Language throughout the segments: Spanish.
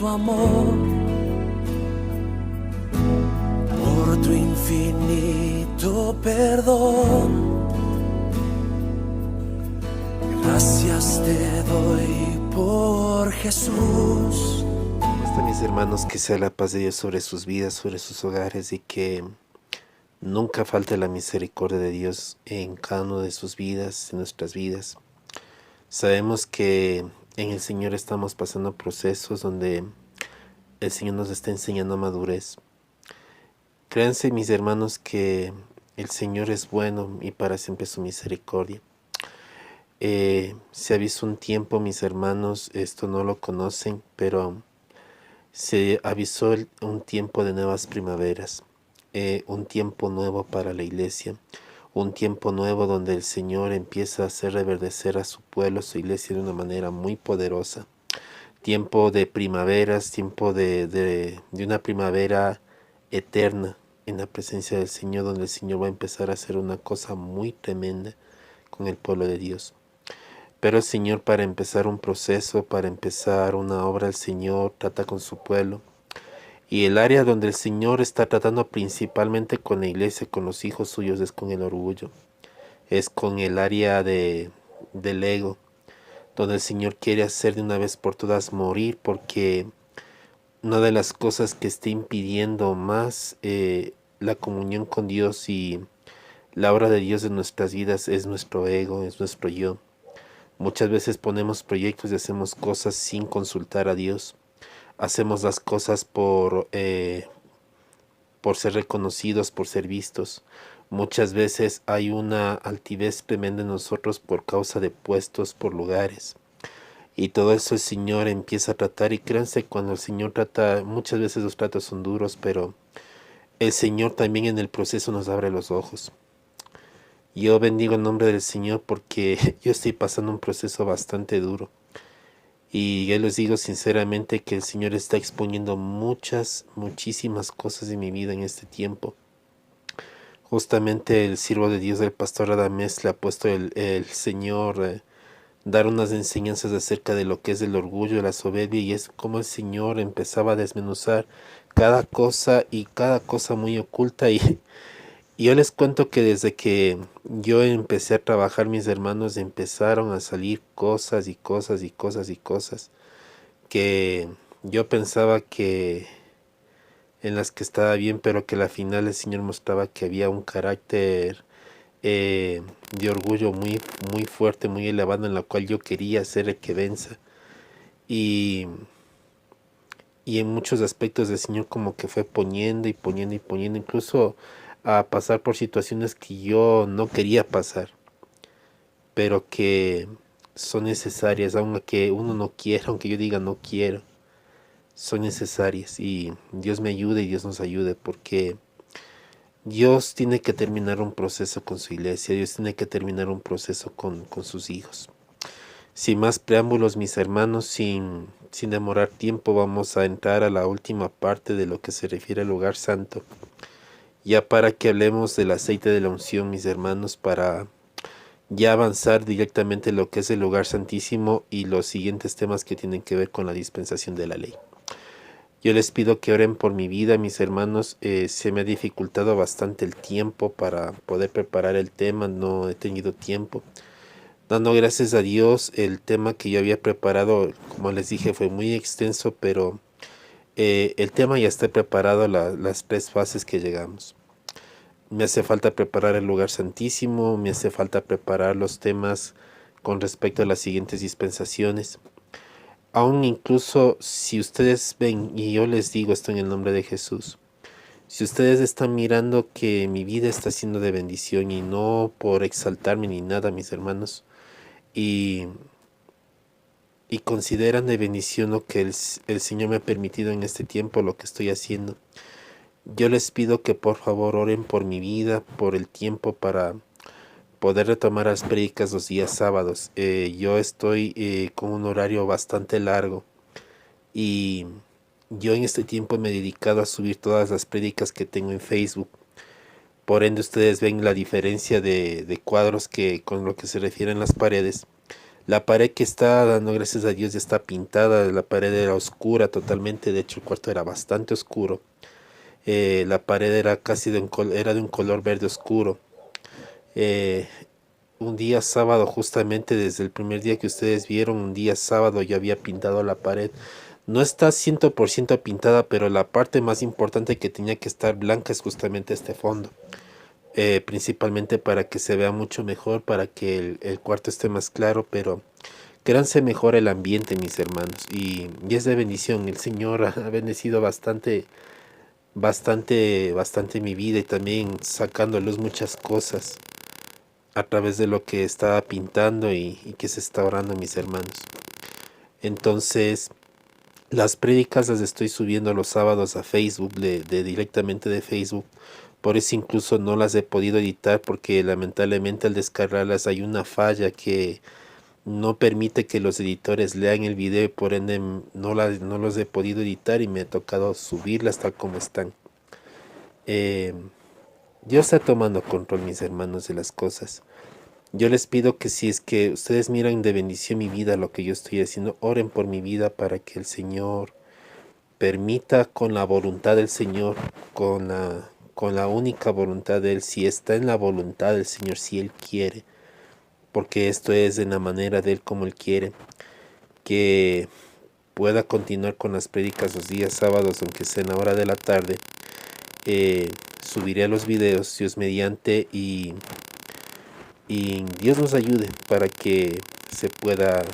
tu amor, por tu infinito perdón. Gracias te doy por Jesús. Hasta mis hermanos, que sea la paz de Dios sobre sus vidas, sobre sus hogares, y que nunca falte la misericordia de Dios en cada una de sus vidas, en nuestras vidas. Sabemos que en el Señor estamos pasando procesos donde el Señor nos está enseñando madurez. Créanse, mis hermanos, que el Señor es bueno y para siempre su misericordia. Se ha visto un tiempo, mis hermanos, esto no lo conocen, pero se avisó un tiempo de nuevas primaveras, un tiempo nuevo para la iglesia, un tiempo nuevo donde el Señor empieza a hacer reverdecer a su pueblo, su iglesia, de una manera muy poderosa. Tiempo de primaveras, tiempo de una primavera eterna en la presencia del Señor, donde el Señor va a empezar a hacer una cosa muy tremenda con el pueblo de Dios. Pero el Señor, para empezar un proceso, para empezar una obra, el Señor trata con su pueblo. Y el área donde el Señor está tratando principalmente con la iglesia, con los hijos suyos, es con el orgullo. Es con el área del ego, donde el Señor quiere hacer de una vez por todas morir, porque una de las cosas que está impidiendo más la comunión con Dios y la obra de Dios en nuestras vidas es nuestro ego, es nuestro yo. Muchas veces ponemos proyectos y hacemos cosas sin consultar a Dios. Hacemos las cosas por ser reconocidos, por ser vistos. Muchas veces hay una altivez tremenda en nosotros por causa de puestos, por lugares. Y todo eso el Señor empieza a tratar. Y créanse, cuando el Señor trata, muchas veces los tratos son duros, pero el Señor también en el proceso nos abre los ojos. Yo bendigo el nombre del Señor porque yo estoy pasando un proceso bastante duro. Y yo les digo sinceramente que el Señor está exponiendo muchísimas cosas de mi vida en este tiempo. Justamente el siervo de Dios del pastor Adamés le ha puesto el Señor dar unas enseñanzas acerca de lo que es el orgullo, la soberbia, y es como el Señor empezaba a desmenuzar cada cosa y cada cosa muy oculta. Y yo les cuento que desde que yo empecé a trabajar, mis hermanos, empezaron a salir cosas y cosas y cosas y cosas que yo pensaba que en las que estaba bien, pero que al final el Señor mostraba que había un carácter de orgullo muy fuerte, muy elevado, en la cual yo quería ser el que venza. Y en muchos aspectos el Señor como que fue poniendo y poniendo y poniendo, incluso a pasar por situaciones que yo no quería pasar, pero que son necesarias, aunque uno no quiera, aunque yo diga no quiero, son necesarias. Y Dios me ayude y Dios nos ayude, porque Dios tiene que terminar un proceso con su iglesia, Dios tiene que terminar un proceso con sus hijos. Sin más preámbulos, mis hermanos, sin demorar tiempo, vamos a entrar a la última parte de lo que se refiere al lugar santo. Ya para que hablemos del aceite de la unción, mis hermanos, para ya avanzar directamente en lo que es el lugar santísimo y los siguientes temas que tienen que ver con la dispensación de la ley. Yo les pido que oren por mi vida, mis hermanos. Se me ha dificultado bastante el tiempo para poder preparar el tema, no he tenido tiempo. Dando gracias a Dios, el tema que yo había preparado, como les dije, fue muy extenso, pero el tema ya está preparado, las 3 fases que llegamos. Me hace falta preparar el lugar santísimo, me hace falta preparar los temas con respecto a las siguientes dispensaciones. Aún incluso si ustedes ven, y yo les digo esto en el nombre de Jesús, si ustedes están mirando que mi vida está siendo de bendición, y no por exaltarme ni nada, mis hermanos, y consideran de bendición lo que el Señor me ha permitido en este tiempo, lo que estoy haciendo, yo les pido que por favor oren por mi vida, por el tiempo para poder retomar las prédicas los días sábados. Yo estoy con un horario bastante largo, y yo en este tiempo me he dedicado a subir todas las prédicas que tengo en Facebook. Por ende, ustedes ven la diferencia de cuadros que con lo que se refieren las paredes. La pared que está dando gracias a Dios ya está pintada, la pared era oscura totalmente, de hecho el cuarto era bastante oscuro. La pared era casi era de un color verde oscuro. Eh, un día sábado, justamente desde el primer día que ustedes vieron, un día sábado yo había pintado la pared. No está 100% pintada, pero la parte más importante que tenía que estar blanca es justamente este fondo. Principalmente para que se vea mucho mejor, para que el cuarto esté más claro, pero créanse mejor el ambiente, mis hermanos. Y es de bendición. El Señor ha bendecido bastante mi vida y también sacando a luz muchas cosas a través de lo que estaba pintando y que se está orando, mis hermanos. Entonces, las prédicas las estoy subiendo los sábados a Facebook, directamente de Facebook. Por eso incluso no las he podido editar porque lamentablemente al descargarlas hay una falla que no permite que los editores lean el video y por ende no los he podido editar y me ha tocado subirlas tal como están. Dios está tomando control, mis hermanos, de las cosas. Yo les pido que si es que ustedes miran de bendición mi vida, lo que yo estoy haciendo, oren por mi vida para que el Señor permita con la voluntad del Señor, con la única voluntad de Él, si está en la voluntad del Señor, si Él quiere, porque esto es en la manera de Él como Él quiere, que pueda continuar con las prédicas los días sábados, aunque sea en la hora de la tarde. Subiré los videos, Dios mediante, y Dios nos ayude para que se pueda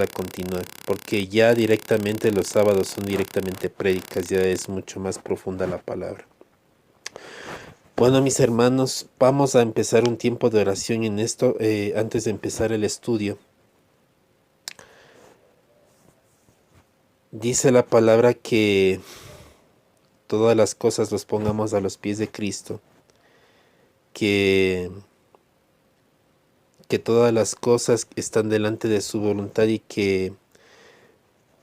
continuar, porque ya directamente los sábados son directamente prédicas, ya es mucho más profunda la palabra. Bueno, mis hermanos, vamos a empezar un tiempo de oración en esto, antes de empezar el estudio. Dice la palabra que todas las cosas los pongamos a los pies de Cristo, que todas las cosas están delante de su voluntad y que,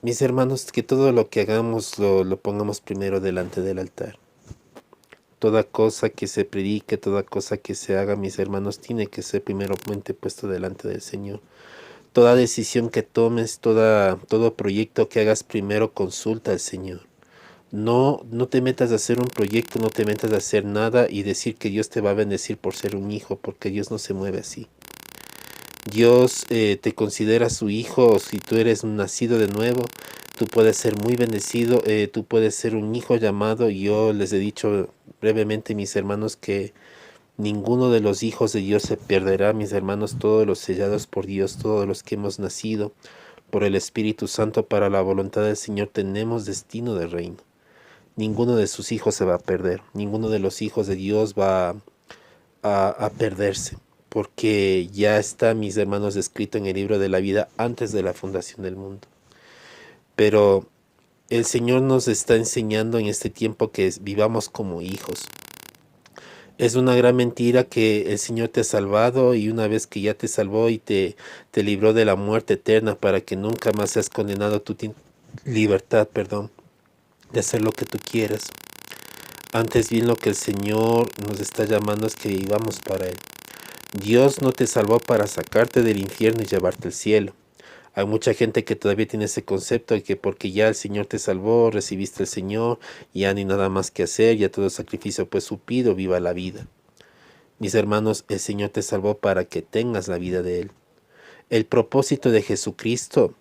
mis hermanos, que todo lo que hagamos lo pongamos primero delante del altar. Toda cosa que se predique, toda cosa que se haga, mis hermanos, tiene que ser primeramente puesto delante del Señor. Toda decisión que tomes, todo proyecto que hagas, primero consulta al Señor. No te metas a hacer un proyecto, no te metas a hacer nada y decir que Dios te va a bendecir por ser un hijo, porque Dios no se mueve así. Dios te considera su hijo. Si tú eres un nacido de nuevo, tú puedes ser muy bendecido, tú puedes ser un hijo llamado. Yo les he dicho brevemente, mis hermanos, que ninguno de los hijos de Dios se perderá, mis hermanos, todos los sellados por Dios, todos los que hemos nacido por el Espíritu Santo para la voluntad del Señor, tenemos destino de reino. Ninguno de sus hijos se va a perder, ninguno de los hijos de Dios va a perderse, porque ya está, mis hermanos, escrito en el libro de la vida antes de la fundación del mundo. Pero el Señor nos está enseñando en este tiempo que vivamos como hijos. Es una gran mentira que el Señor te ha salvado y una vez que ya te salvó y te libró de la muerte eterna para que nunca más seas condenado, tú tienes libertad, de hacer lo que tú quieras. Antes bien, lo que el Señor nos está llamando es que vivamos para Él. Dios no te salvó para sacarte del infierno y llevarte al cielo. Hay mucha gente que todavía tiene ese concepto de que porque ya el Señor te salvó, recibiste al Señor, ya ni nada más que hacer, ya todo sacrificio pues suplido, viva la vida. Mis hermanos, el Señor te salvó para que tengas la vida de Él. El propósito de Jesucristo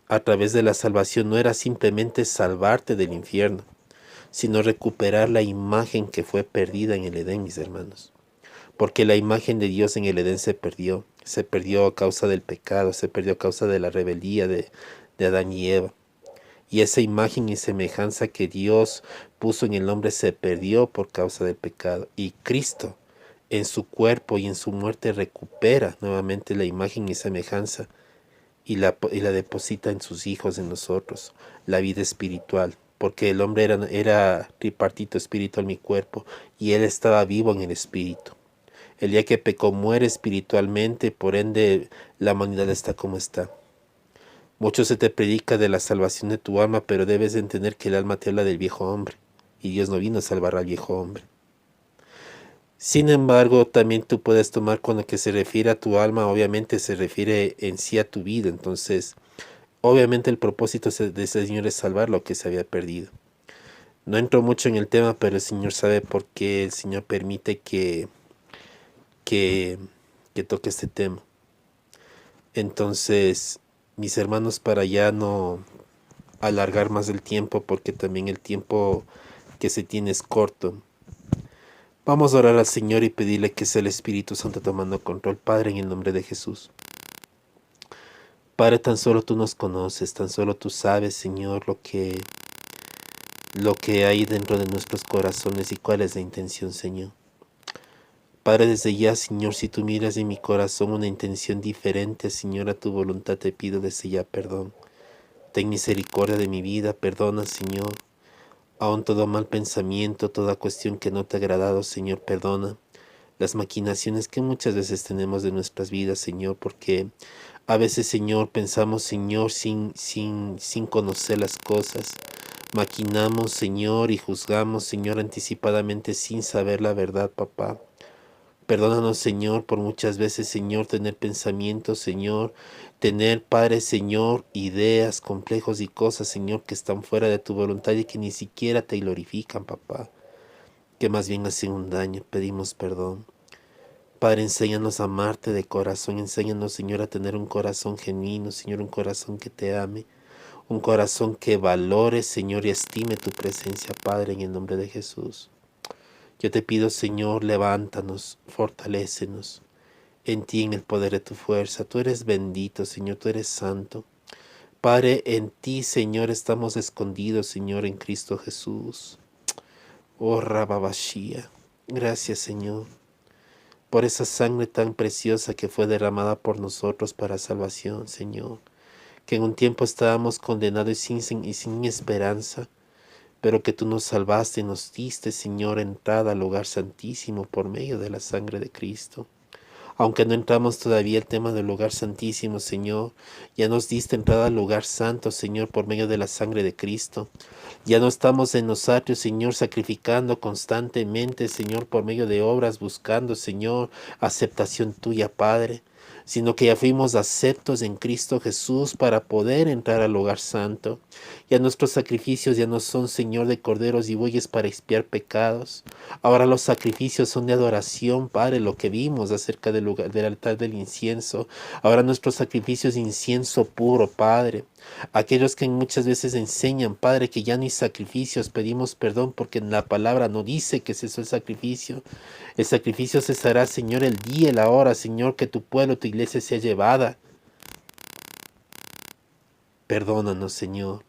a través de la salvación no era simplemente salvarte del infierno, sino recuperar la imagen que fue perdida en el Edén, mis hermanos. Porque la imagen de Dios en el Edén se perdió a causa del pecado, se perdió a causa de la rebeldía de Adán y Eva. Y esa imagen y semejanza que Dios puso en el hombre se perdió por causa del pecado. Y Cristo, en su cuerpo y en su muerte, recupera nuevamente la imagen y semejanza y la deposita en sus hijos, en nosotros, la vida espiritual. Porque el hombre era tripartito, espíritu en mi cuerpo, y él estaba vivo en el espíritu. El día que pecó muere espiritualmente, por ende la humanidad está como está. Mucho se te predica de la salvación de tu alma, pero debes entender que el alma te habla del viejo hombre, y Dios no vino a salvar al viejo hombre. Sin embargo, también tú puedes tomar con lo que se refiere a tu alma, obviamente se refiere en sí a tu vida. Entonces, obviamente el propósito de ese Señor es salvar lo que se había perdido. No entro mucho en el tema, pero el Señor sabe por qué el Señor permite que, que toque este tema. Entonces, mis hermanos, para ya no alargar más el tiempo, porque también el tiempo que se tiene es corto, vamos a orar al Señor y pedirle que sea el Espíritu Santo tomando control. Padre, en el nombre de Jesús. Padre, tan solo tú nos conoces, tan solo tú sabes, Señor, lo que hay dentro de nuestros corazones y cuál es la intención, Señor. Padre, desde ya, Señor, si tú miras en mi corazón una intención diferente, Señor, a tu voluntad te pido desde ya perdón. Ten misericordia de mi vida, perdona, Señor. Aún todo mal pensamiento, toda cuestión que no te ha agradado, Señor, perdona. Las maquinaciones que muchas veces tenemos de nuestras vidas, Señor, porque a veces, Señor, pensamos, Señor, sin conocer las cosas. Maquinamos, Señor, y juzgamos, Señor, anticipadamente sin saber la verdad, papá. Perdónanos, Señor, por muchas veces, Señor, tener pensamientos, Señor, tener, Padre, Señor, ideas, complejos y cosas, Señor, que están fuera de tu voluntad y que ni siquiera te glorifican, papá, que más bien hacen un daño. Pedimos perdón. Padre, enséñanos a amarte de corazón, enséñanos, Señor, a tener un corazón genuino, Señor, un corazón que te ame, un corazón que valore, Señor, y estime tu presencia, Padre, en el nombre de Jesús. Yo te pido, Señor, levántanos, fortalécenos en ti, en el poder de tu fuerza. Tú eres bendito, Señor, tú eres santo. Padre, en ti, Señor, estamos escondidos, Señor, en Cristo Jesús. Oh, Rababashía. Gracias, Señor, por esa sangre tan preciosa que fue derramada por nosotros para salvación, Señor. Que en un tiempo estábamos condenados y sin esperanza, pero que tú nos salvaste y nos diste, Señor, entrada al lugar santísimo por medio de la sangre de Cristo. Aunque no entramos todavía al tema del lugar santísimo, Señor, ya nos diste entrada al lugar santo, Señor, por medio de la sangre de Cristo. Ya no estamos en los atrios, Señor, sacrificando constantemente, Señor, por medio de obras, buscando, Señor, aceptación tuya, Padre, sino que ya fuimos aceptos en Cristo Jesús para poder entrar al lugar santo. Ya nuestros sacrificios ya no son, Señor, de corderos y bueyes para expiar pecados. Ahora los sacrificios son de adoración, Padre, lo que vimos acerca del lugar, del altar del incienso. Ahora nuestros sacrificios de incienso puro, Padre. Aquellos que muchas veces enseñan, Padre, que ya no hay sacrificios, pedimos perdón porque en la palabra no dice que cesó el sacrificio. El sacrificio cesará, Señor, el día y la hora, Señor, que tu pueblo, tu iglesia sea llevada. Perdónanos, Señor.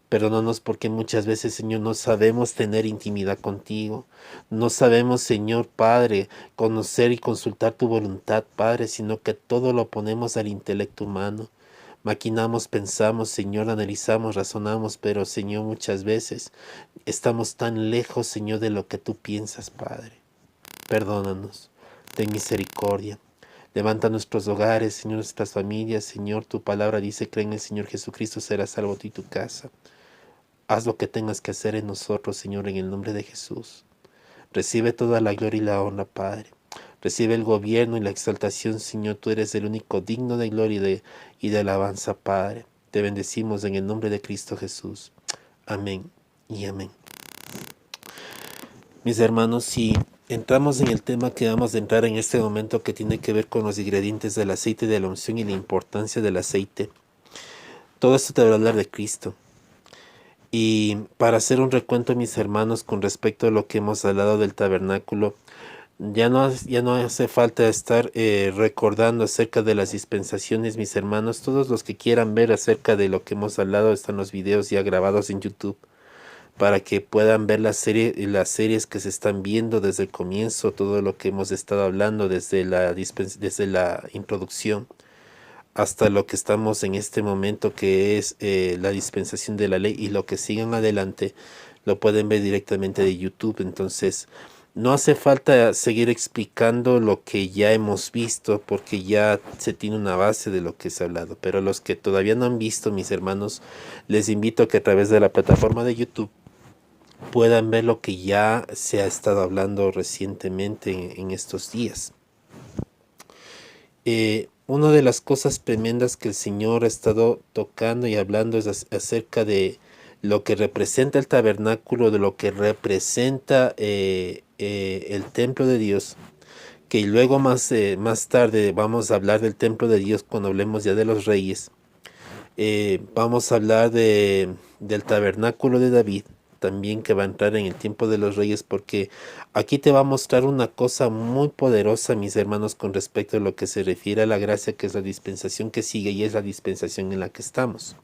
Perdónanos porque muchas veces, Señor, no sabemos tener intimidad contigo. No sabemos, Señor Padre, conocer y consultar tu voluntad, Padre, sino que todo lo ponemos al intelecto humano. Maquinamos, pensamos, Señor, analizamos, razonamos, pero, Señor, muchas veces estamos tan lejos, Señor, de lo que tú piensas, Padre. Perdónanos, ten misericordia. Levanta nuestros hogares, Señor, nuestras familias, Señor, tu palabra dice, cree en el Señor Jesucristo, serás salvo tú y tu casa. Haz lo que tengas que hacer en nosotros, Señor, en el nombre de Jesús. Recibe toda la gloria y la honra, Padre. Recibe el gobierno y la exaltación, Señor. Tú eres el único digno de gloria y de alabanza, Padre. Te bendecimos en el nombre de Cristo Jesús. Amén y amén. Mis hermanos, si entramos en el tema que vamos a entrar en este momento, que tiene que ver con los ingredientes del aceite de la unción y la importancia del aceite, todo esto te va a hablar de Cristo. Y para hacer un recuento, mis hermanos, con respecto a lo que hemos hablado del tabernáculo, ya no hace falta estar recordando acerca de las dispensaciones, mis hermanos. Todos los que quieran ver acerca de lo que hemos hablado están los videos ya grabados en YouTube, para que puedan ver las series que se están viendo desde el comienzo, todo lo que hemos estado hablando desde la introducción hasta lo que estamos en este momento, que es la dispensación de la ley, y lo que sigan adelante lo pueden ver directamente de YouTube. Entonces no hace falta seguir explicando lo que ya hemos visto, porque ya se tiene una base de lo que se ha hablado. Pero los que todavía no han visto, mis hermanos, les invito a que a través de la plataforma de YouTube puedan ver lo que ya se ha estado hablando recientemente en estos días. Una de las cosas tremendas que el Señor ha estado tocando y hablando es acerca de lo que representa el tabernáculo, de lo que representa el templo de Dios, que luego más tarde vamos a hablar del templo de Dios cuando hablemos ya de los reyes. Vamos a hablar del tabernáculo de David, también que va a entrar en el tiempo de los reyes, porque aquí te va a mostrar una cosa muy poderosa, mis hermanos, con respecto a lo que se refiere a la gracia, que es la dispensación que sigue y es la dispensación en la que estamos.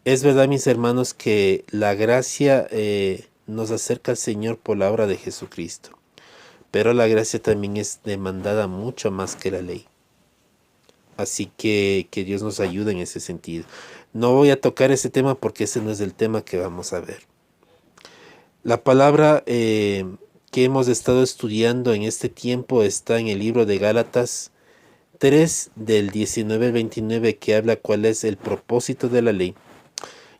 Es verdad, mis hermanos, que la gracia nos acerca al Señor por la obra de Jesucristo, pero la gracia también es demandada mucho más que la ley. Así que Dios nos ayude en ese sentido. No voy a tocar ese tema porque ese no es el tema que vamos a ver. La palabra que hemos estado estudiando en este tiempo está en el libro de Gálatas 3, del 19 al 29, que habla cuál es el propósito de la ley.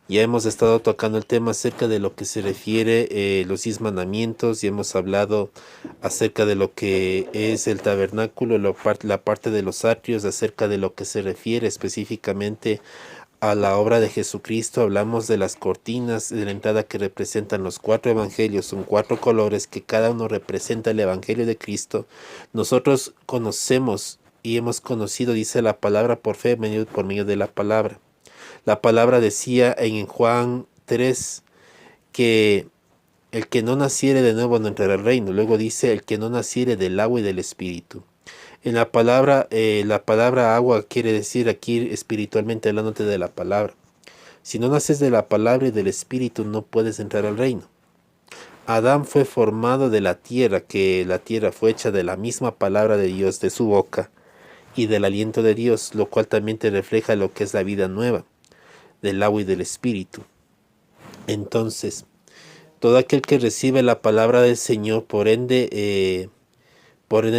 Ya hemos estado tocando el tema acerca de lo que se refiere los 10 mandamientos y hemos hablado acerca de lo que es el tabernáculo, la parte de los atrios, acerca de lo que se refiere específicamente a la obra de Jesucristo. Hablamos de las cortinas de la entrada que representan los 4 evangelios, son 4 colores que cada uno representa el evangelio de Cristo. Nosotros conocemos y hemos conocido, dice la palabra, por fe, por medio de la palabra. La palabra decía en Juan 3 que el que no naciere de nuevo no entrará al reino. Luego dice el que no naciere del agua y del espíritu. En la palabra agua quiere decir aquí espiritualmente hablándote de la palabra. Si no naces de la palabra y del espíritu no puedes entrar al reino. Adán fue formado de la tierra, que la tierra fue hecha de la misma palabra de Dios, de su boca, y del aliento de Dios, lo cual también te refleja lo que es la vida nueva, del agua y del espíritu. Entonces, todo aquel que recibe la palabra del Señor, por ende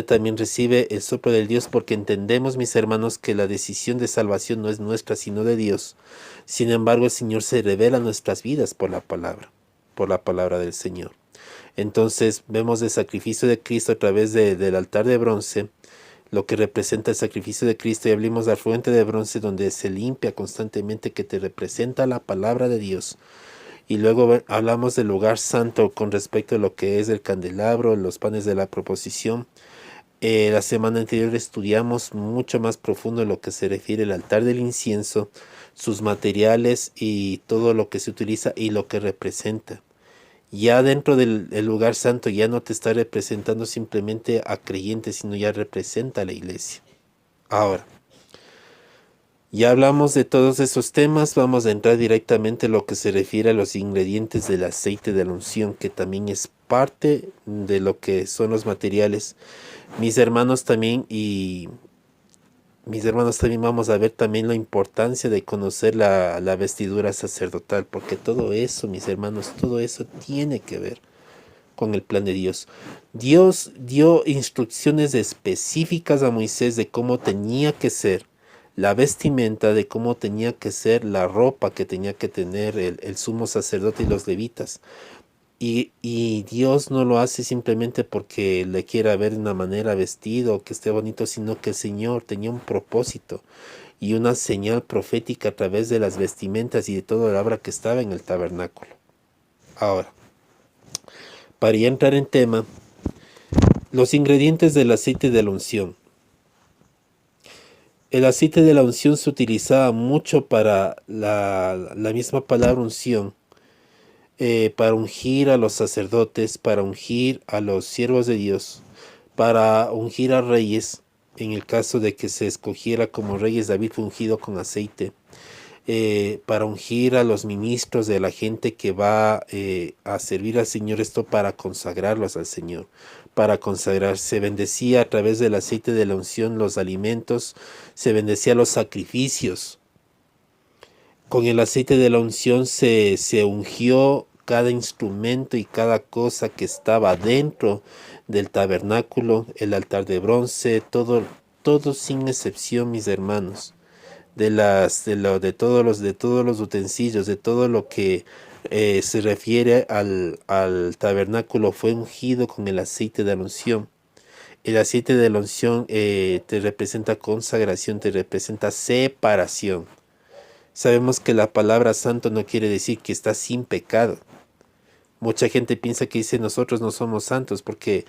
también recibe el soplo del Dios, porque entendemos, mis hermanos, que la decisión de salvación no es nuestra, sino de Dios. Sin embargo, el Señor se revela en nuestras vidas por la palabra del Señor. Entonces, vemos el sacrificio de Cristo a través del altar de bronce, lo que representa el sacrificio de Cristo, y abrimos la fuente de bronce donde se limpia constantemente, que te representa la palabra de Dios. Y luego hablamos del lugar santo con respecto a lo que es el candelabro, los panes de la proposición. La semana anterior estudiamos mucho más profundo lo que se refiere al altar del incienso, sus materiales y todo lo que se utiliza y lo que representa. Ya dentro del lugar santo ya no te está representando simplemente a creyentes, sino ya representa a la iglesia. Ahora, ya hablamos de todos esos temas, vamos a entrar directamente a lo que se refiere a los ingredientes del aceite de la unción, que también es parte de lo que son los materiales. Mis hermanos también vamos a ver también la importancia de conocer la vestidura sacerdotal, porque todo eso, mis hermanos, todo eso tiene que ver con el plan de Dios. Dios dio instrucciones específicas a Moisés de cómo tenía que ser la vestimenta, de cómo tenía que ser la ropa que tenía que tener el sumo sacerdote y los levitas. Y Dios no lo hace simplemente porque le quiera ver de una manera vestido o que esté bonito, sino que el Señor tenía un propósito y una señal profética a través de las vestimentas y de toda la obra que estaba en el tabernáculo. Ahora, para ya entrar en tema, los ingredientes del aceite de la unción. El aceite de la unción se utilizaba mucho para la misma palabra unción, para ungir a los sacerdotes, para ungir a los siervos de Dios, para ungir a reyes. En el caso de que se escogiera como reyes, David fue ungido con aceite. Para ungir a los ministros de la gente que va a servir al Señor, esto para consagrarlos al Señor, para consagrar. Se bendecía a través del aceite de la unción los alimentos, se bendecía los sacrificios. Con el aceite de la unción se ungió cada instrumento y cada cosa que estaba dentro del tabernáculo, el altar de bronce, todo sin excepción, mis hermanos. De todos los utensilios, de todo lo que se refiere al tabernáculo, fue ungido con el aceite de la unción. El aceite de la unción te representa consagración, te representa separación. Sabemos que la palabra santo no quiere decir que está sin pecado. Mucha gente piensa que dice nosotros no somos santos porque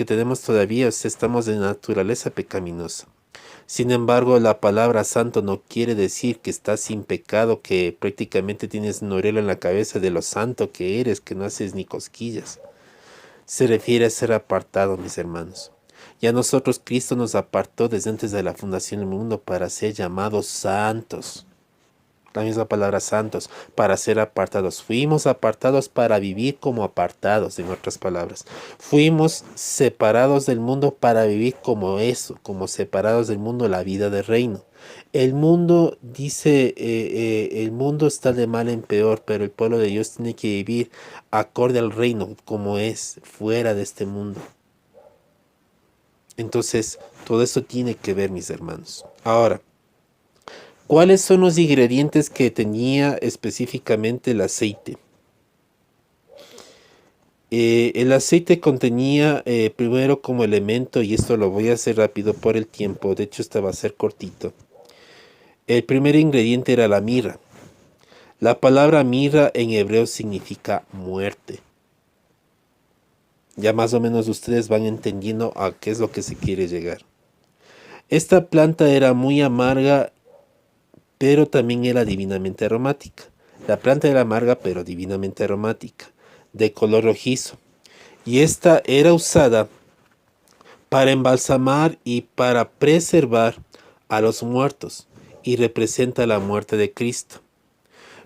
tenemos todavía, o sea, estamos de naturaleza pecaminosa. Sin embargo, la palabra santo no quiere decir que estás sin pecado, que prácticamente tienes un orelo en la cabeza de lo santo que eres, que no haces ni cosquillas. Se refiere a ser apartado, mis hermanos. Ya nosotros, Cristo nos apartó desde antes de la fundación del mundo para ser llamados santos. La misma palabra santos, para ser apartados. Fuimos apartados para vivir como apartados, en otras palabras. Fuimos separados del mundo para vivir como eso, como separados del mundo, la vida del reino. El mundo dice, el mundo está de mal en peor, pero el pueblo de Dios tiene que vivir acorde al reino, como es, fuera de este mundo. Entonces, todo eso tiene que ver, mis hermanos. Ahora, ¿cuáles son los ingredientes que tenía específicamente el aceite? El aceite contenía primero como elemento, y esto lo voy a hacer rápido por el tiempo, de hecho este va a ser cortito. El primer ingrediente era la mirra. La palabra mirra en hebreo significa muerte. Ya más o menos ustedes van entendiendo a qué es lo que se quiere llegar. Esta planta era muy amarga, pero también era divinamente aromática. La planta era amarga, pero divinamente aromática, de color rojizo. Y esta era usada para embalsamar y para preservar a los muertos, y representa la muerte de Cristo.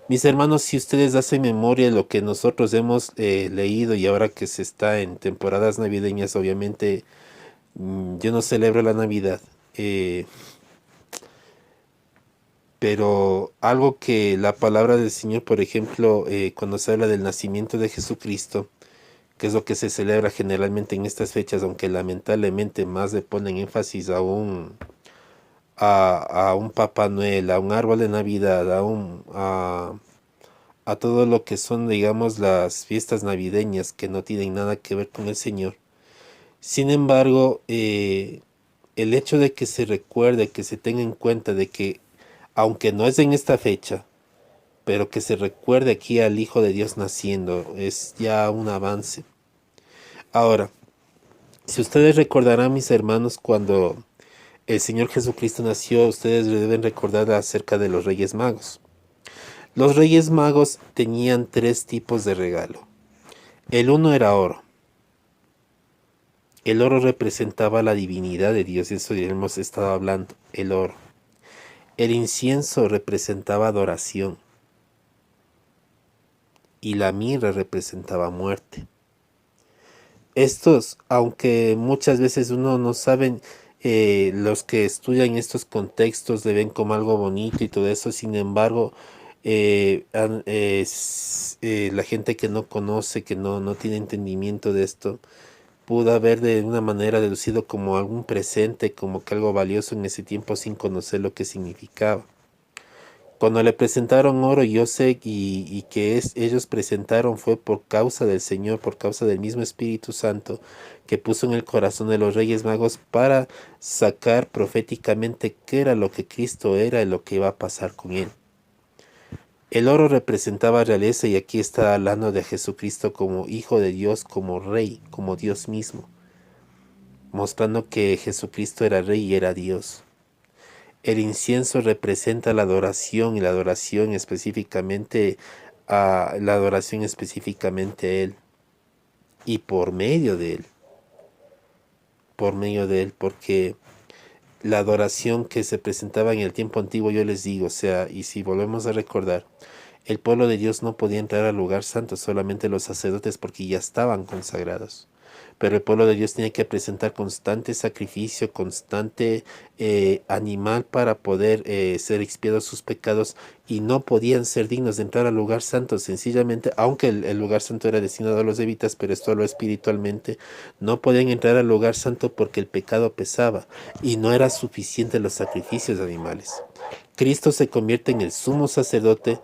Mis hermanos, si ustedes hacen memoria de lo que nosotros hemos leído, y ahora que se está en temporadas navideñas, obviamente yo no celebro la Navidad, pero algo que la palabra del Señor, por ejemplo, cuando se habla del nacimiento de Jesucristo, que es lo que se celebra generalmente en estas fechas, aunque lamentablemente más le ponen énfasis a un Papá Noel, a un árbol de Navidad, a todo lo que son, digamos, las fiestas navideñas que no tienen nada que ver con el Señor. Sin embargo, el hecho de que se recuerde, que se tenga en cuenta de que, aunque no es en esta fecha, pero que se recuerde aquí al Hijo de Dios naciendo, es ya un avance. Ahora, si ustedes recordarán, mis hermanos, cuando el Señor Jesucristo nació, ustedes deben recordar acerca de los Reyes Magos. Los Reyes Magos tenían 3 tipos de regalo. El uno era oro. El oro representaba la divinidad de Dios, y eso ya hemos estado hablando, el oro. El incienso representaba adoración. Y la mirra representaba muerte. Estos, aunque muchas veces uno no sabe, los que estudian estos contextos le ven como algo bonito y todo eso, sin embargo, la gente que no conoce, que no tiene entendimiento de esto, pudo haber de una manera deducido como algún presente, como que algo valioso en ese tiempo sin conocer lo que significaba. Cuando le presentaron oro, yo sé y que ellos presentaron fue por causa del Señor, por causa del mismo Espíritu Santo que puso en el corazón de los Reyes Magos para sacar proféticamente qué era lo que Cristo era y lo que iba a pasar con él. El oro representaba realeza, y aquí está hablando de Jesucristo como Hijo de Dios, como Rey, como Dios mismo, mostrando que Jesucristo era Rey y era Dios. El incienso representa la adoración, y la adoración específicamente a Él, y por medio de Él, porque la adoración que se presentaba en el tiempo antiguo, yo les digo, o sea, y si volvemos a recordar, el pueblo de Dios no podía entrar al lugar santo, solamente los sacerdotes, porque ya estaban consagrados. Pero el pueblo de Dios tenía que presentar constante sacrificio, constante animal para poder ser expiados sus pecados, y no podían ser dignos de entrar al lugar santo, sencillamente, aunque el lugar santo era destinado a los levitas, pero esto lo espiritualmente, no podían entrar al lugar santo porque el pecado pesaba, y no era suficiente los sacrificios animales. Cristo se convierte en el sumo sacerdote,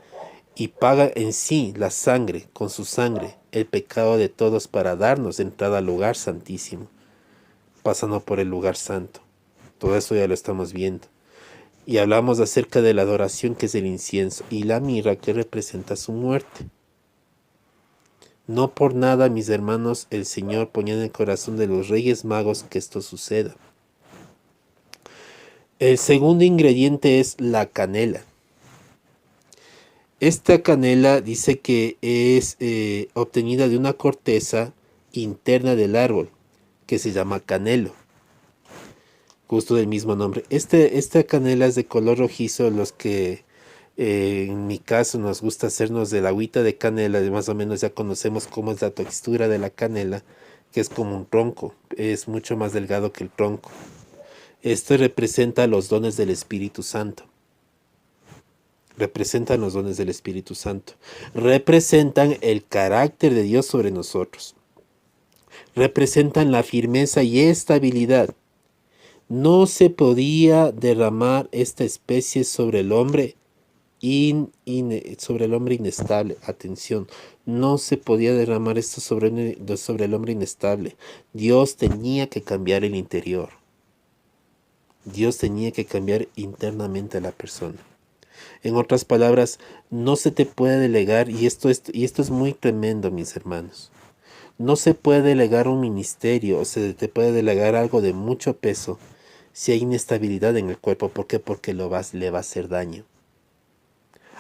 y paga en sí la sangre, con su sangre, el pecado de todos para darnos entrada al lugar santísimo, pasando por el lugar santo. Todo eso ya lo estamos viendo. Y hablamos acerca de la adoración, que es el incienso, y la mirra, que representa su muerte. No por nada, mis hermanos, el Señor ponía en el corazón de los reyes magos que esto suceda. El segundo ingrediente es la canela. Esta canela dice que es obtenida de una corteza interna del árbol, que se llama canelo, justo del mismo nombre. Esta canela es de color rojizo. Los que en mi caso nos gusta hacernos de la agüita de canela, más o menos ya conocemos cómo es la textura de la canela, que es como un tronco, es mucho más delgado que el tronco. Esto representa los dones del Espíritu Santo. Representan los dones del Espíritu Santo. Representan el carácter de Dios sobre nosotros. Representan la firmeza y estabilidad. No se podía derramar esta especie sobre el hombre sobre el hombre inestable. Atención, no se podía derramar esto sobre el hombre inestable. Dios tenía que cambiar el interior. Dios tenía que cambiar internamente a la persona. En otras palabras, no se te puede delegar, y esto es muy tremendo, mis hermanos. No se puede delegar un ministerio, o se te puede delegar algo de mucho peso si hay inestabilidad en el cuerpo. ¿Por qué? Porque le va a hacer daño.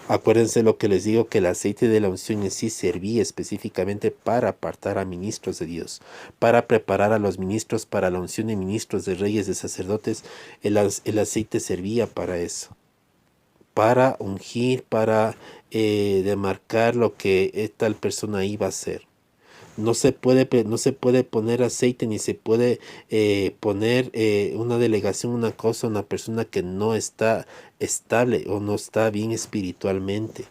Acuérdense lo que les digo, que el aceite de la unción en sí servía específicamente para apartar a ministros de Dios, para preparar a los ministros para la unción de ministros, de reyes, de sacerdotes. El aceite servía para eso, para ungir, para demarcar lo que tal persona iba a hacer. No se puede poner aceite, ni se puede poner una delegación, una cosa, una persona que no está estable o no está bien espiritualmente.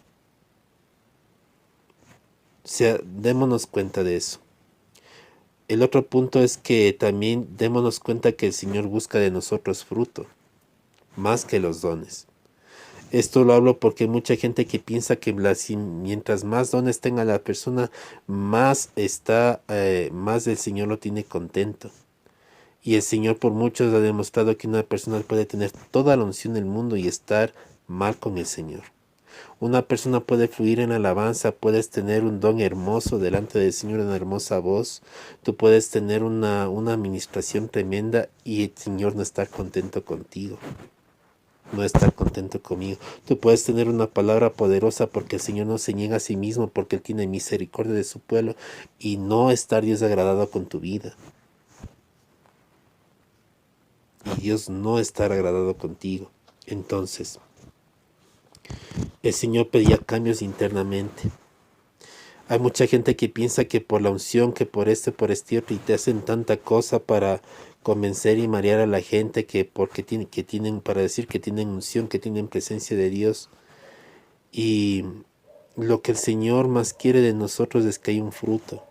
O sea, démonos cuenta de eso. El otro punto es que también démonos cuenta que el Señor busca de nosotros fruto, más que los dones. Esto lo hablo porque hay mucha gente que piensa que mientras más dones tenga la persona, más el Señor lo tiene contento. Y el Señor por muchos ha demostrado que una persona puede tener toda la unción del mundo y estar mal con el Señor. Una persona puede fluir en alabanza, puedes tener un don hermoso delante del Señor, una hermosa voz, tú puedes tener una administración tremenda y el Señor no estar contento contigo. No estar contento conmigo. Tú puedes tener una palabra poderosa porque el Señor no se niega a sí mismo, porque Él tiene misericordia de su pueblo, y no estar Dios agradado con tu vida. Y Dios no estar agradado contigo. Entonces, el Señor pedía cambios internamente. Hay mucha gente que piensa que por la unción, que por otro, y te hacen tanta cosa para convencer y marear a la gente, para decir que tienen unción, que tienen presencia de Dios. Y lo que el Señor más quiere de nosotros es que hay un fruto,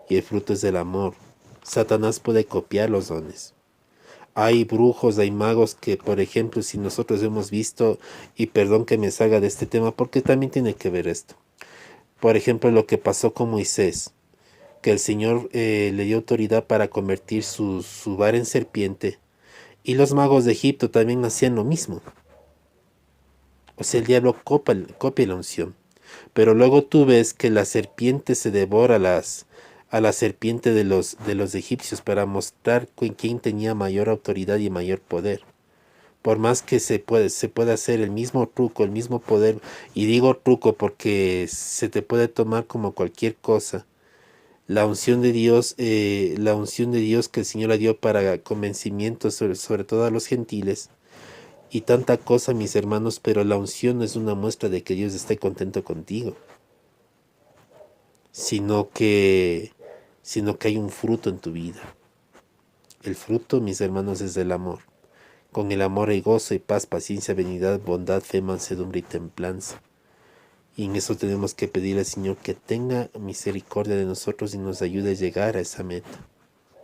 y el fruto es del amor. Satanás puede copiar los dones. Hay brujos, hay magos que, por ejemplo, si nosotros hemos visto, y perdón que me salga de este tema porque también tiene que ver esto. Por ejemplo, lo que pasó con Moisés, que el Señor le dio autoridad para convertir su vara en serpiente, y los magos de Egipto también hacían lo mismo. O sea, el diablo copia la unción. Pero luego tú ves que la serpiente se devora a la serpiente de los egipcios para mostrar quién tenía mayor autoridad y mayor poder. Por más que se puede hacer el mismo truco, el mismo poder, y digo truco porque se te puede tomar como cualquier cosa. La unción de Dios que el Señor le dio para convencimiento sobre todo a los gentiles, y tanta cosa, mis hermanos, pero la unción no es una muestra de que Dios esté contento contigo, sino que hay un fruto en tu vida. El fruto, mis hermanos, es del amor. Con el amor hay gozo y paz, paciencia, benignidad, bondad, fe, mansedumbre y templanza. Y en eso tenemos que pedirle al Señor que tenga misericordia de nosotros y nos ayude a llegar a esa meta,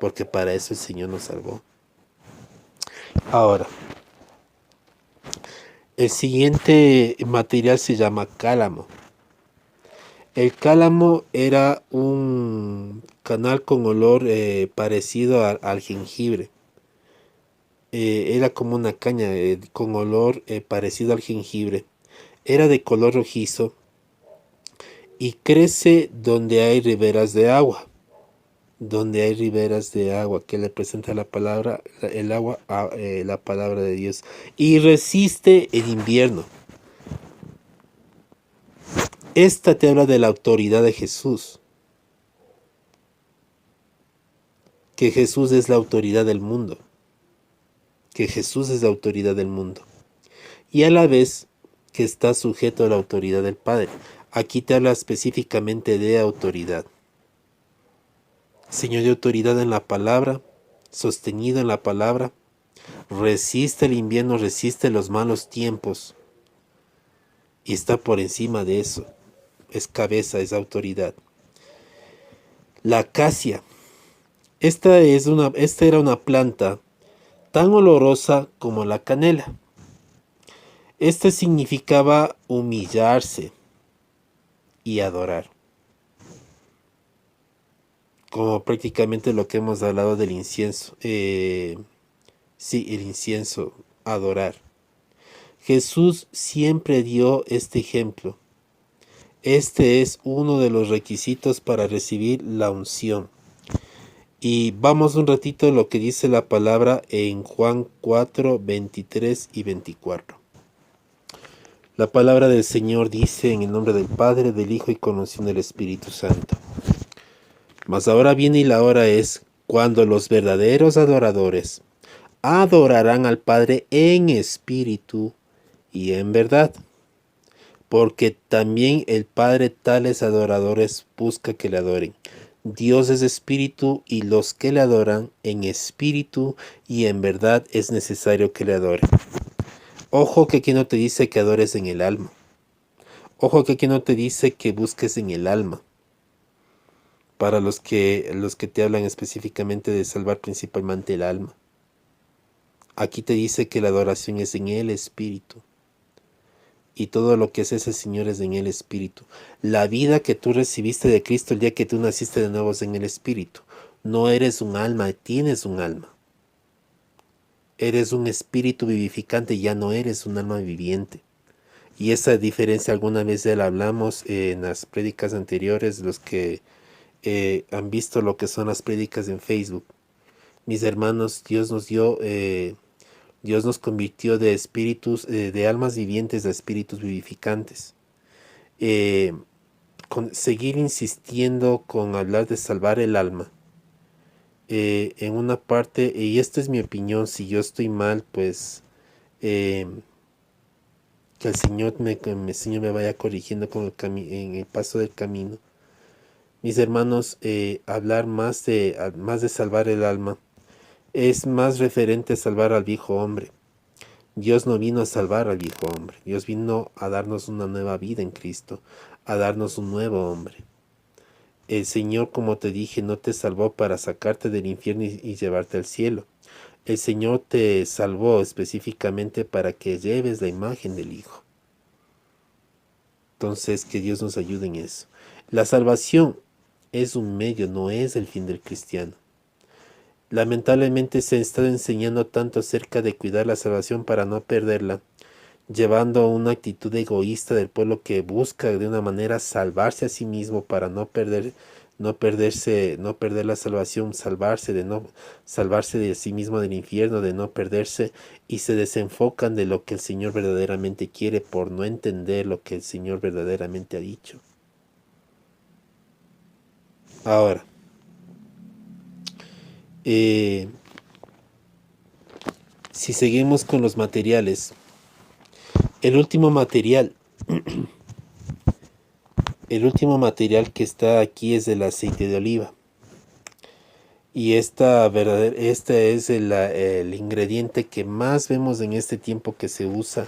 porque para eso el Señor nos salvó. Ahora, el siguiente material se llama cálamo. El cálamo era un canal con olor parecido al jengibre. Era como una caña con olor parecido al jengibre. Era de color rojizo y crece donde hay riberas de agua. Donde hay riberas de agua, que le presenta la palabra, el agua, la palabra de Dios. Y resiste el invierno. Esta te habla de la autoridad de Jesús. Que Jesús es la autoridad del mundo. Que Jesús es la autoridad del mundo. Y a la vez que está sujeto a la autoridad del Padre. Aquí te habla específicamente de autoridad. Señor de autoridad en la palabra, sostenido en la palabra, resiste el invierno, resiste los malos tiempos y está por encima de eso. Es cabeza, es autoridad. La acacia. Esta era una planta tan olorosa como la canela. Este significaba humillarse y adorar. Como prácticamente lo que hemos hablado del incienso. Sí, el incienso, adorar. Jesús siempre dio este ejemplo. Este es uno de los requisitos para recibir la unción. Y vamos un ratito a lo que dice la palabra en Juan 4, 23 y 24. La palabra del Señor dice en el nombre del Padre, del Hijo y con unción del Espíritu Santo. Mas ahora viene y la hora es cuando los verdaderos adoradores adorarán al Padre en espíritu y en verdad, porque también el Padre tales adoradores busca que le adoren. Dios es espíritu y los que le adoran en espíritu y en verdad es necesario que le adoren. Ojo que aquí no te dice que adores en el alma. Ojo que aquí no te dice que busques en el alma. Para los que te hablan específicamente de salvar principalmente el alma. Aquí te dice que la adoración es en el espíritu. Y todo lo que es ese Señor es en el Espíritu. La vida que tú recibiste de Cristo el día que tú naciste de nuevo es en el Espíritu. No eres un alma, tienes un alma. Eres un espíritu vivificante, ya no eres un alma viviente. Y esa diferencia alguna vez ya la hablamos en las prédicas anteriores, los que han visto lo que son las prédicas en Facebook. Mis hermanos, Dios nos convirtió de espíritus, de almas vivientes a espíritus vivificantes. Seguir insistiendo con hablar de salvar el alma. En una parte, y esta es mi opinión, si yo estoy mal, pues que el Señor me vaya corrigiendo en el paso del camino. Mis hermanos, hablar más de salvar el alma es más referente a salvar al viejo hombre. Dios no vino a salvar al viejo hombre. Dios vino a darnos una nueva vida en Cristo, a darnos un nuevo hombre. El Señor, como te dije, no te salvó para sacarte del infierno y llevarte al cielo. El Señor te salvó específicamente para que lleves la imagen del Hijo. Entonces, que Dios nos ayude en eso. La salvación es un medio, no es el fin del cristiano. Lamentablemente se ha estado enseñando tanto acerca de cuidar la salvación para no perderla, llevando a una actitud egoísta del pueblo que busca de una manera salvarse a sí mismo para no perder la salvación, salvarse de sí mismo del infierno, de no perderse, y se desenfocan de lo que el Señor verdaderamente quiere por no entender lo que el Señor verdaderamente ha dicho. Ahora, si seguimos con los materiales, el último material que está aquí es el aceite de oliva. Y esta es el ingrediente que más vemos en este tiempo que se usa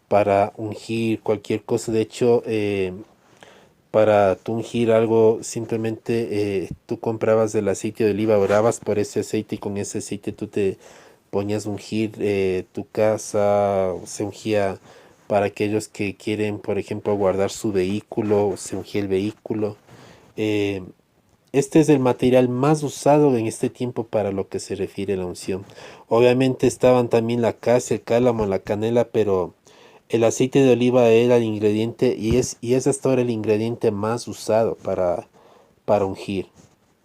para ungir cualquier cosa. De hecho, para tú ungir algo, simplemente tú comprabas el aceite de oliva, orabas por ese aceite y con ese aceite tú te ponías a ungir tu casa, se ungía para aquellos que quieren, por ejemplo, guardar su vehículo, se ungía el vehículo. Eh, este es el material más usado en este tiempo para lo que se refiere a la unción. Obviamente estaban también la casa, el cálamo, la canela, pero el aceite de oliva era el ingrediente y es hasta ahora el ingrediente más usado para ungir.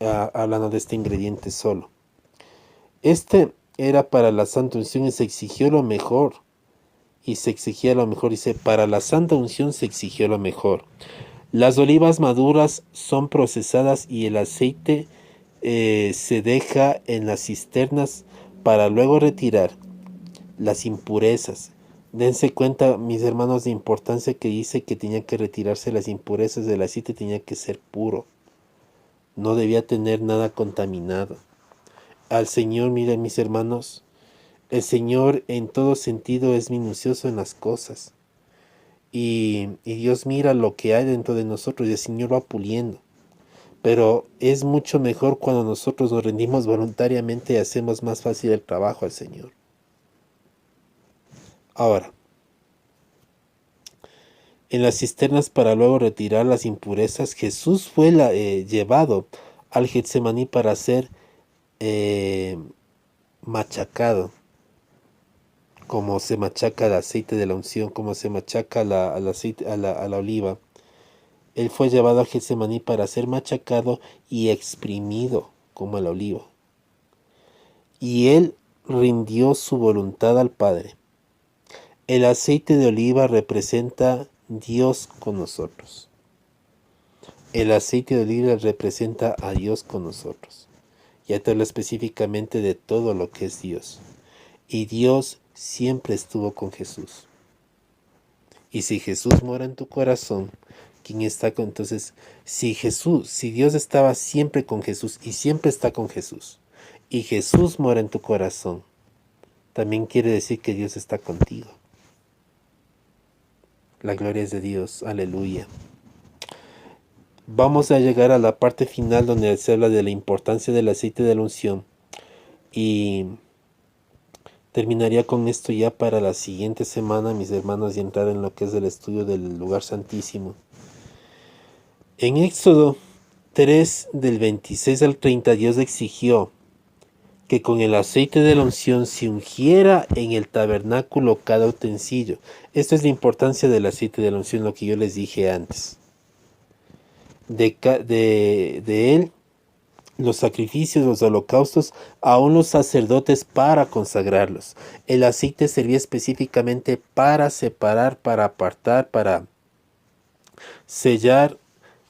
Hablando de este ingrediente solo. Este era para la santa unción y se exigió lo mejor. Y se exigía lo mejor. Dice, para la santa unción se exigió lo mejor. Las olivas maduras son procesadas y el aceite se deja en las cisternas para luego retirar las impurezas. Dense cuenta, mis hermanos, de importancia que dice que tenía que retirarse las impurezas del aceite, tenía que ser puro. No debía tener nada contaminado. Al Señor, miren mis hermanos, el Señor en todo sentido es minucioso en las cosas. Y Dios mira lo que hay dentro de nosotros y el Señor va puliendo. Pero es mucho mejor cuando nosotros nos rendimos voluntariamente y hacemos más fácil el trabajo al Señor. Ahora, en las cisternas para luego retirar las impurezas, Jesús fue llevado al Getsemaní para ser eh, machacado, como se machaca el aceite de la unción, como se machaca al aceite, a la oliva. Él fue llevado a Getsemaní para ser machacado y exprimido como el olivo. Y él rindió su voluntad al Padre. El aceite de oliva representa Dios con nosotros. El aceite de oliva representa a Dios con nosotros. Ya te hablo específicamente de todo lo que es Dios. Y Dios siempre estuvo con Jesús. Y si Jesús mora en tu corazón, ¿quién está con? Entonces, si Dios estaba siempre con Jesús y siempre está con Jesús, y Jesús mora en tu corazón, también quiere decir que Dios está contigo. La gloria es de Dios, aleluya. Vamos a llegar a la parte final donde se habla de la importancia del aceite de la unción. Y terminaría con esto ya para la siguiente semana, mis hermanos, y entrar en lo que es el estudio del lugar santísimo. En Éxodo 3, del 26 al 30, Dios exigió que con el aceite de la unción se ungiera en el tabernáculo cada utensilio. Esto es la importancia del aceite de la unción, lo que yo les dije antes. De él, los sacrificios, los holocaustos, aún los sacerdotes para consagrarlos. El aceite servía específicamente para separar, para apartar, para sellar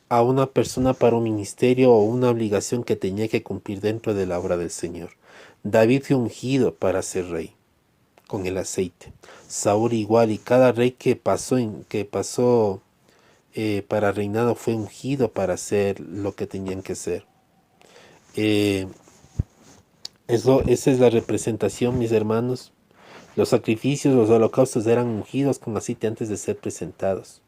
a una persona para un ministerio o una obligación que tenía que cumplir dentro de la obra del Señor. David fue ungido para ser rey con el aceite. Saúl igual, y cada rey que pasó para reinado fue ungido para hacer lo que tenían que ser. Esa es la representación, mis hermanos. Los sacrificios, los holocaustos eran ungidos con aceite antes de ser presentados.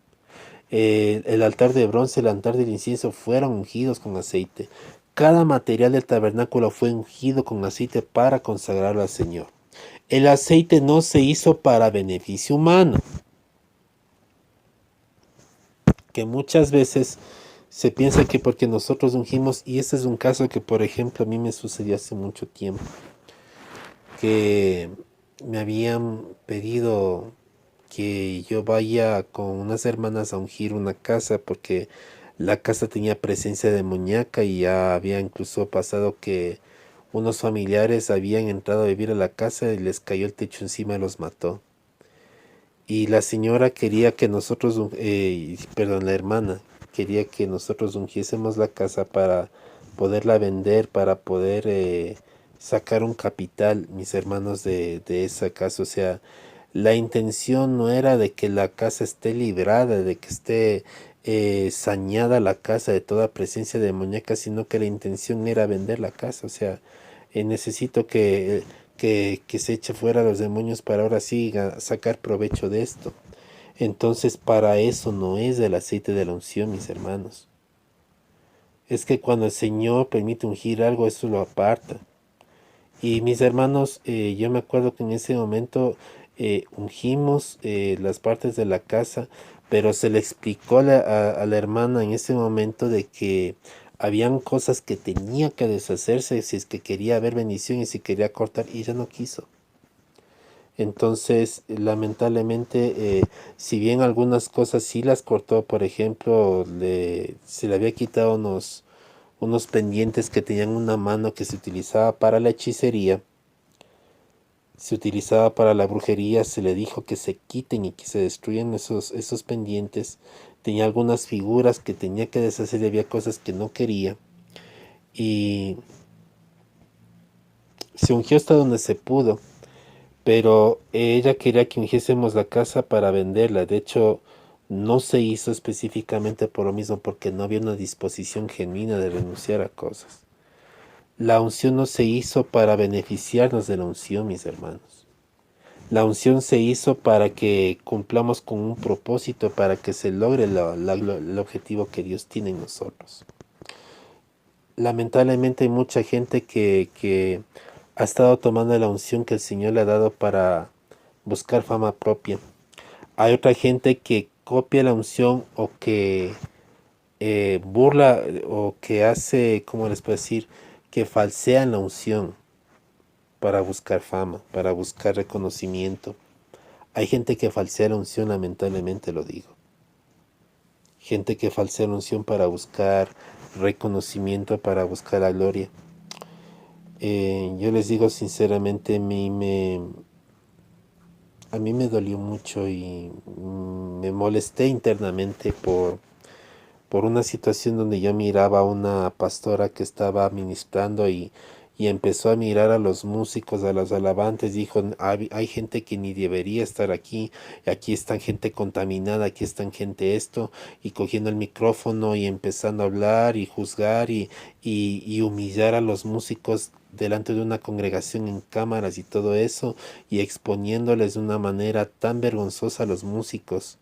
El altar de bronce, el altar del incienso fueron ungidos con aceite. Cada material del tabernáculo fue ungido con aceite para consagrarlo al Señor. El aceite no se hizo para beneficio humano, que muchas veces se piensa que porque nosotros ungimos, y este es un caso que por ejemplo a mí me sucedió hace mucho tiempo, que me habían pedido que yo vaya con unas hermanas a ungir una casa porque la casa tenía presencia demoníaca y ya había incluso pasado que unos familiares habían entrado a vivir a la casa y les cayó el techo encima y los mató. Y la señora quería que nosotros, la hermana quería que nosotros ungiésemos la casa para poderla vender, para poder sacar un capital, mis hermanos, de esa casa. O sea, la intención no era de que la casa esté librada, de que esté sañada la casa de toda presencia demoníaca, sino que la intención era vender la casa. O sea, necesito que se eche fuera los demonios para ahora sí sacar provecho de esto. Entonces, para eso no es el aceite de la unción, mis hermanos. Es que cuando el Señor permite ungir algo, eso lo aparta. Y mis hermanos, yo me acuerdo que en ese momento ungimos las partes de la casa, pero se le explicó a la hermana en ese momento de que habían cosas que tenía que deshacerse si es que quería ver bendición y si quería cortar, y ella no quiso. Entonces, lamentablemente, si bien algunas cosas sí las cortó, por ejemplo, se le había quitado unos pendientes que tenían una mano que se utilizaba para la hechicería, se utilizaba para la brujería, se le dijo que se quiten y que se destruyan esos pendientes. Tenía algunas figuras que tenía que deshacer y había cosas que no quería. Y se ungió hasta donde se pudo, pero ella quería que ungiésemos la casa para venderla. De hecho, no se hizo específicamente por lo mismo, porque no había una disposición genuina de renunciar a cosas. La unción no se hizo para beneficiarnos de la unción, mis hermanos. La unción se hizo para que cumplamos con un propósito, para que se logre el objetivo que Dios tiene en nosotros. Lamentablemente hay mucha gente que ha estado tomando la unción que el Señor le ha dado para buscar fama propia. Hay otra gente que copia la unción o que burla o que hace, ¿cómo les puedo decir? Que falsean la unción para buscar fama, para buscar reconocimiento. Hay gente que falsea la unción, lamentablemente lo digo. Gente que falsea la unción para buscar reconocimiento, para buscar la gloria. Yo les digo sinceramente, a mí me dolió mucho y me molesté internamente por una situación donde yo miraba a una pastora que estaba ministrando y empezó a mirar a los músicos, a los alabantes, dijo, hay gente que ni debería estar aquí, aquí están gente contaminada, aquí están gente esto, y cogiendo el micrófono y empezando a hablar y juzgar y humillar a los músicos delante de una congregación en cámaras y todo eso, y exponiéndoles de una manera tan vergonzosa a los músicos,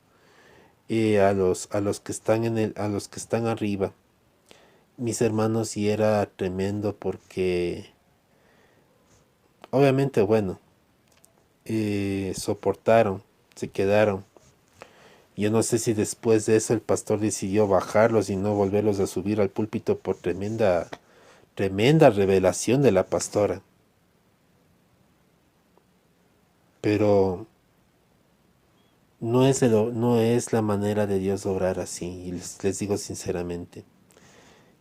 a los que están a los que están arriba, mis hermanos, y era tremendo porque obviamente, bueno, soportaron, se quedaron. Yo no sé si después de eso el pastor decidió bajarlos y no volverlos a subir al púlpito por tremenda revelación de la pastora. Pero no es la manera de Dios obrar así, y les digo sinceramente,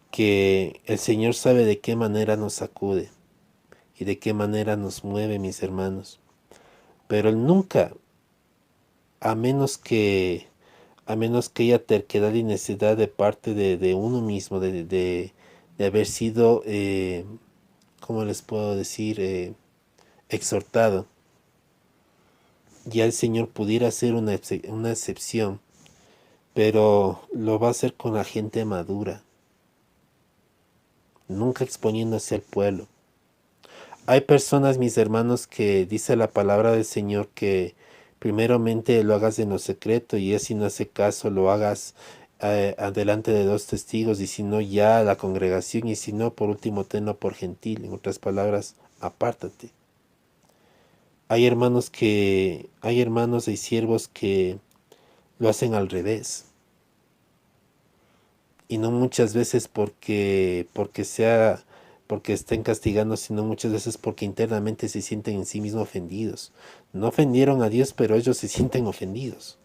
que el Señor sabe de qué manera nos sacude y de qué manera nos mueve, mis hermanos. Pero Él nunca, a menos que, a menos que haya terquedad y necedad de parte de uno mismo, de haber sido, ¿cómo les puedo decir? Exhortado. Ya el Señor pudiera hacer una excepción, pero lo va a hacer con la gente madura, nunca exponiéndose al pueblo. Hay personas, mis hermanos, que dice la palabra del Señor que primeramente lo hagas en lo secreto, y si no hace caso lo hagas adelante de dos testigos, y si no ya a la congregación, y si no por último tenlo por gentil. En otras palabras, apártate. Hay hermanos y siervos que lo hacen al revés, y no muchas veces porque estén castigando, sino muchas veces porque internamente se sienten en sí mismos ofendidos. No ofendieron a Dios, pero ellos se sienten ofendidos.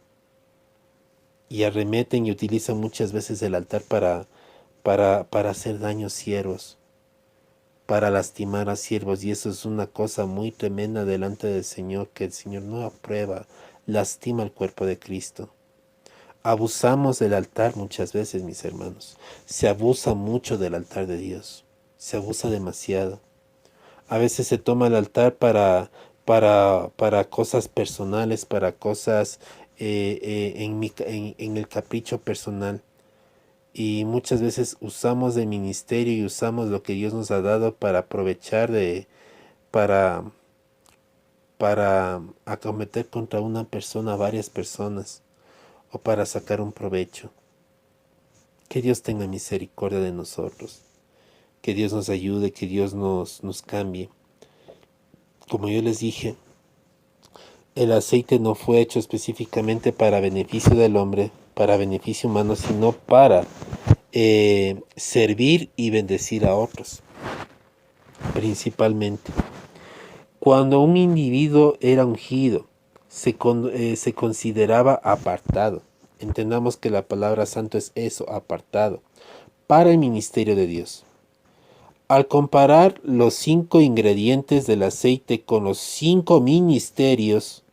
Y arremeten y utilizan muchas veces el altar para hacer daño a siervos, para lastimar a siervos. Y eso es una cosa muy tremenda delante del Señor, que el Señor no aprueba, lastima el cuerpo de Cristo. Abusamos del altar muchas veces, mis hermanos. Se abusa mucho del altar de Dios. Se abusa demasiado. A veces se toma el altar para cosas personales, para cosas en el capricho personal. Y muchas veces usamos el ministerio y usamos lo que Dios nos ha dado para aprovechar para, para acometer contra una persona, varias personas, o para sacar un provecho. Que Dios tenga misericordia de nosotros. Que Dios nos ayude, que Dios nos cambie. Como yo les dije, El aceite no fue hecho específicamente para beneficio del hombre, para beneficio humano, sino para servir y bendecir a otros, principalmente. Cuando un individuo era ungido, se consideraba apartado. Entendamos que la palabra santo es eso, apartado, para el ministerio de Dios. Al comparar los 5 ingredientes del aceite con los 5 ministerios,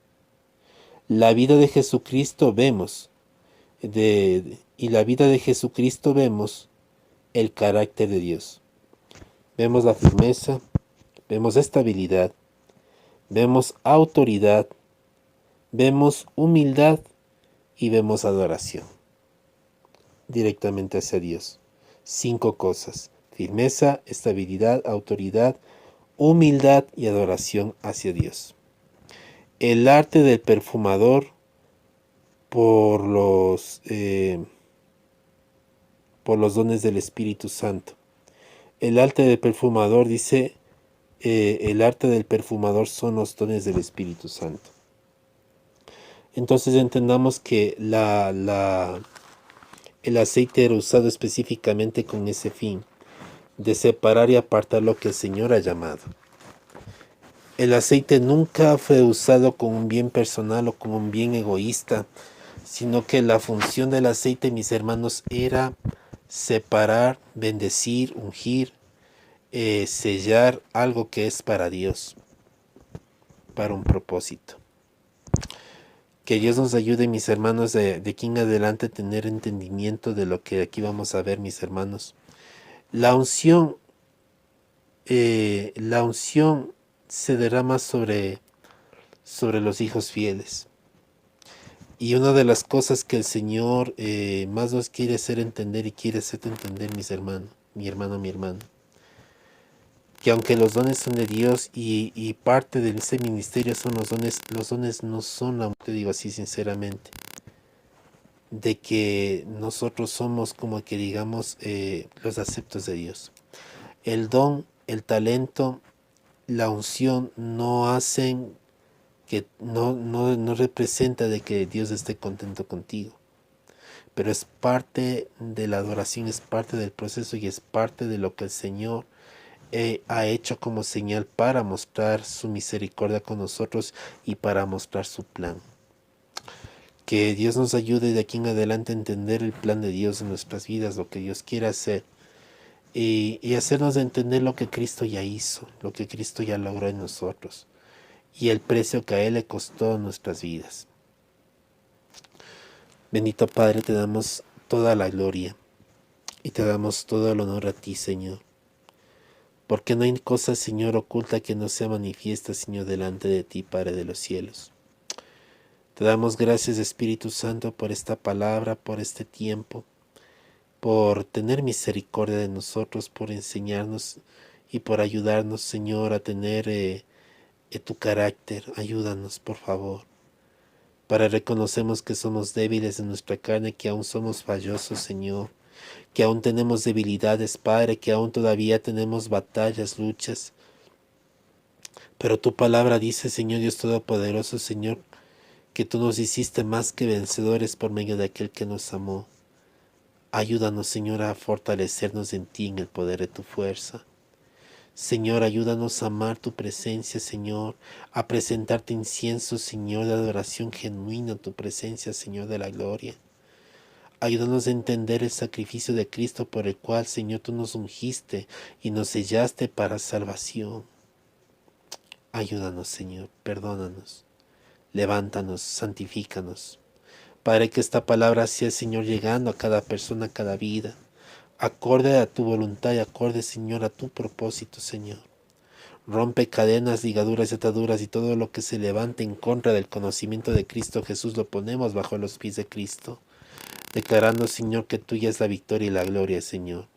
la vida de Jesucristo vemos, y la vida de Jesucristo vemos el carácter de Dios. Vemos la firmeza, vemos estabilidad, vemos autoridad, vemos humildad y vemos adoración directamente hacia Dios. 5 cosas: firmeza, estabilidad, autoridad, humildad y adoración hacia Dios. El arte del perfumador por los dones del Espíritu Santo. El arte del perfumador dice, el arte del perfumador son los dones del Espíritu Santo. Entonces entendamos que el aceite era usado específicamente con ese fin, de separar y apartar lo que el Señor ha llamado. El aceite nunca fue usado con un bien personal o con un bien egoísta, sino que la función del aceite, mis hermanos, era separar, bendecir, ungir, sellar algo que es para Dios, para un propósito. Que Dios nos ayude, mis hermanos, de aquí en adelante a tener entendimiento de lo que aquí vamos a ver, mis hermanos. La unción se derrama sobre los hijos fieles. Y una de las cosas que el Señor más nos quiere hacer entender y quiere hacerte entender, mis hermanos, mi hermano, que aunque los dones son de Dios y parte de ese ministerio son los dones no son, te digo así sinceramente, de que nosotros somos como que digamos los aceptos de Dios. El don, el talento, la unción no hacen que no representa de que Dios esté contento contigo, pero es parte de la adoración, es parte del proceso y es parte de lo que el Señor ha hecho como señal para mostrar su misericordia con nosotros y para mostrar su plan. Que Dios nos ayude de aquí en adelante a entender el plan de Dios en nuestras vidas, lo que Dios quiere hacer, y hacernos entender lo que Cristo ya hizo, lo que Cristo ya logró en nosotros y el precio que a Él le costó en nuestras vidas. Bendito Padre, te damos toda la gloria y te damos todo el honor a ti, Señor. Porque no hay cosa, Señor, oculta que no sea manifiesta, Señor, delante de ti, Padre de los cielos. Te damos gracias, Espíritu Santo, por esta palabra, por este tiempo, por tener misericordia de nosotros, por enseñarnos y por ayudarnos, Señor, a tener tu carácter. Ayúdanos, por favor. Para reconocemos que somos débiles en nuestra carne, que aún somos fallosos, Señor, que aún tenemos debilidades, Padre, que aún todavía tenemos batallas, luchas. Pero tu palabra dice, Señor Dios Todopoderoso, Señor, que tú nos hiciste más que vencedores por medio de aquel que nos amó. Ayúdanos, Señor, a fortalecernos en ti, en el poder de tu fuerza. Señor, ayúdanos a amar tu presencia, Señor, a presentarte incienso, Señor, de adoración genuina, tu presencia, Señor, de la gloria. Ayúdanos a entender el sacrificio de Cristo por el cual, Señor, tú nos ungiste y nos sellaste para salvación. Ayúdanos, Señor, perdónanos, levántanos, santifícanos. Padre, que esta palabra sea, Señor, llegando a cada persona, a cada vida, acorde a tu voluntad y acorde, Señor, a tu propósito, Señor. Rompe cadenas, ligaduras y ataduras y todo lo que se levante en contra del conocimiento de Cristo Jesús lo ponemos bajo los pies de Cristo, declarando, Señor, que tuya es la victoria y la gloria, Señor.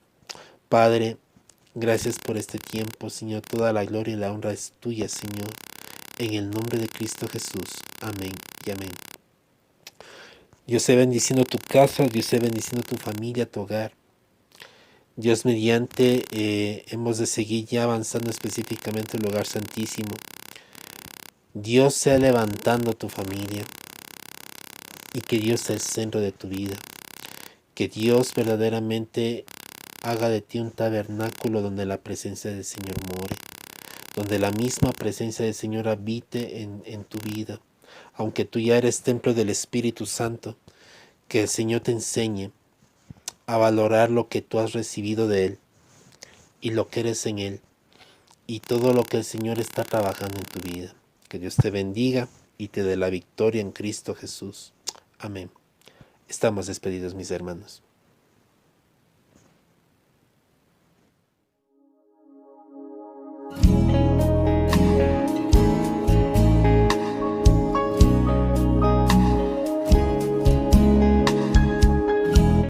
Padre, gracias por este tiempo, Señor. Toda la gloria y la honra es tuya, Señor. En el nombre de Cristo Jesús. Amén y amén. Dios sea bendiciendo tu casa, Dios sea bendiciendo tu familia, tu hogar. Dios mediante, hemos de seguir ya avanzando específicamente en el lugar santísimo. Dios sea levantando tu familia y que Dios sea el centro de tu vida. Que Dios verdaderamente haga de ti un tabernáculo donde la presencia del Señor more, donde la misma presencia del Señor habite en tu vida. Aunque tú ya eres templo del Espíritu Santo, que el Señor te enseñe a valorar lo que tú has recibido de Él y lo que eres en Él y todo lo que el Señor está trabajando en tu vida. Que Dios te bendiga y te dé la victoria en Cristo Jesús. Amén. Estamos despedidos, mis hermanos.